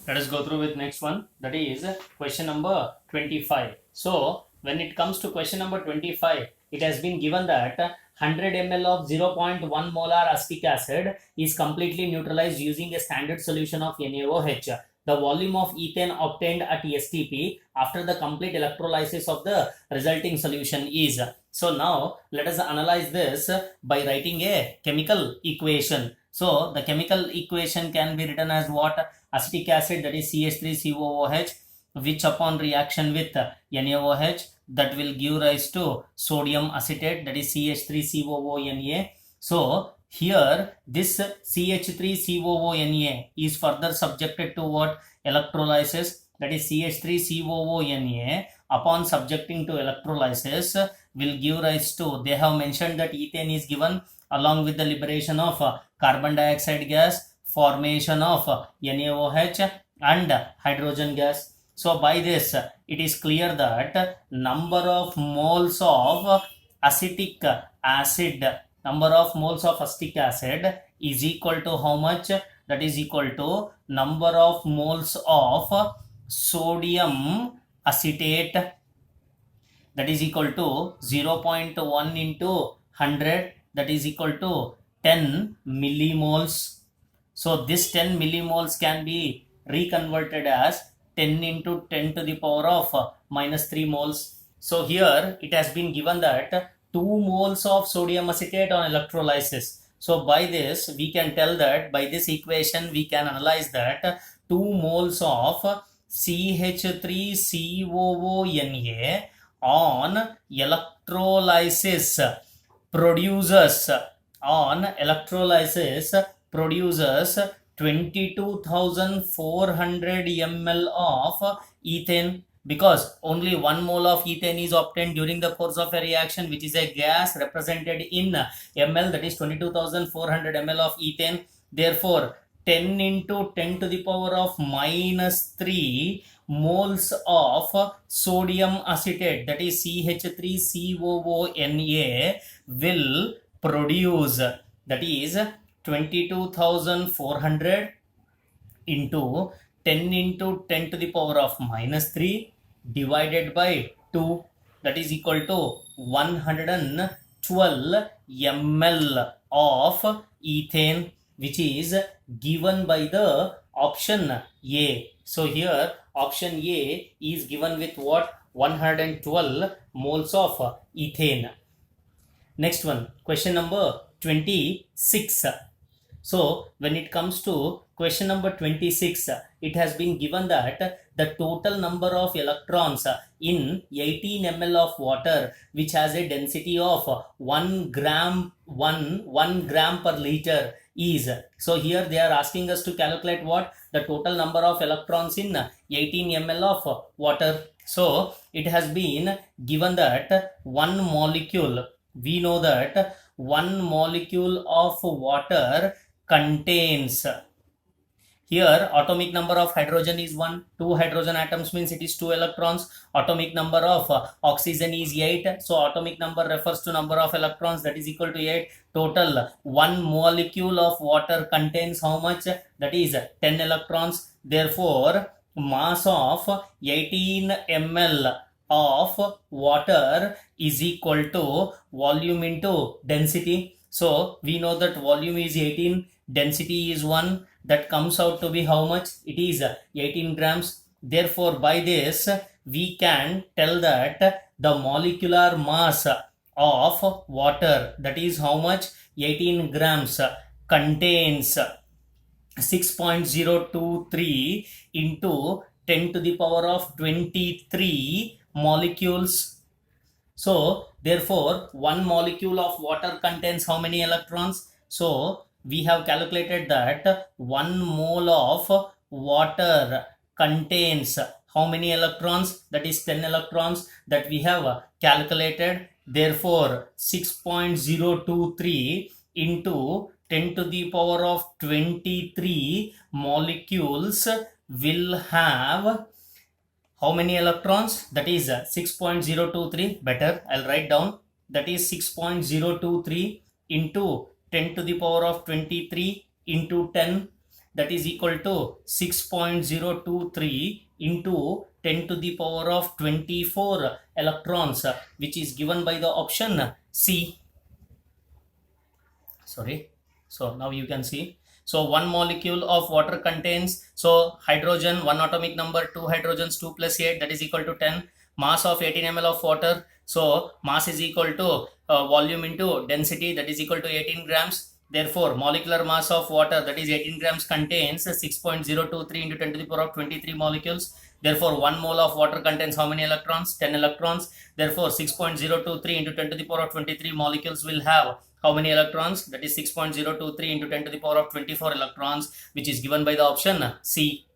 Let us go through with next one, that is question number 25. So when it comes to question number 25, it has been given that 100 ml of 0.1 molar acetic acid is completely neutralized using a standard solution of NaOH. The volume of ethane obtained at STP after the complete electrolysis of the resulting solution is. So now let us analyze this by writing a chemical equation. So the chemical equation can be written as what? Acetic acid, that is CH3COOH, which upon reaction with NaOH, that will give rise to sodium acetate, that is CH3COONA. So here this CH3COONA is further subjected to what? Electrolysis, that is CH3COONA upon subjecting to electrolysis will give rise to, they have mentioned that ethane is given along with the liberation of carbon dioxide gas, formation of NaOH and hydrogen gas. So by this it is clear that number of moles of acetic acid is equal to how much? That is equal to number of moles of sodium acetate, that is equal to 0.1 into 100, that is equal to 10 millimoles. So this 10 millimoles can be reconverted as 10 into 10 to the power of minus 3 moles. So here it has been given that 2 moles of sodium acetate on electrolysis. So by this we can tell that, by this equation we can analyze that 2 moles of CH3COONA on electrolysis produces 22,400 ml of ethane, because only 1 mole of ethane is obtained during the course of a reaction, which is a gas represented in ml, that is 22,400 ml of ethane. Therefore 10 into 10 to the power of minus 3 moles of sodium acetate, that is CH3COONA, will produce, that is 22,400 into 10 into 10 to the power of minus 3 divided by 2, that is equal to 112 ml of ethane, which is given by the option A. So here option A is given with what? 112 moles of ethane. Next one, question number 26. So when it comes to question number 26, it has been given that the total number of electrons in 18 ml of water, which has a density of 1 gram per liter is. So here they are asking us to calculate what? The total number of electrons in 18 ml of water. So it has been given that one molecule, we know that one molecule of water contains, here atomic number of hydrogen is 1, 2 hydrogen atoms means it is 2 electrons, atomic number of oxygen is 8, so atomic number refers to number of electrons, that is equal to 8. Total one molecule of water contains how much? That is 10 electrons. Therefore mass of 18 ml of water is equal to volume into density. So we know that volume is 18, density is 1, that comes out to be how much? It is 18 grams. Therefore by this we can tell that the molecular mass of water, that is how much? 18 grams, contains 6.023 into 10 to the power of 23 molecules. So therefore one molecule of water contains how many electrons? So we have calculated that 1 mole of water contains how many electrons? That is 10 electrons, that we have calculated. Therefore 6.023 into 10 to the power of 23 molecules will have how many electrons? That is 6.023. Better, I'll write down. That is 6.023 into 10 to the power of 23 into 10. that is equal to 6.023 into 10 to the power of 24 electrons, which is given by the option C. Sorry. So now you can see. So one molecule of water contains, so hydrogen, one atomic number, 2 hydrogens, 2 plus 8, that is equal to 10. Mass of 18 ml of water. So mass is equal to volume into density, that is equal to 18 grams. Therefore, molecular mass of water, that is 18 grams, contains 6.023 into 10 to the power of 23 molecules. Therefore, 1 mole of water contains how many electrons? 10 electrons. Therefore, 6.023 into 10 to the power of 23 molecules will have how many electrons? That is 6.023 into 10 to the power of 24 electrons, which is given by the option C.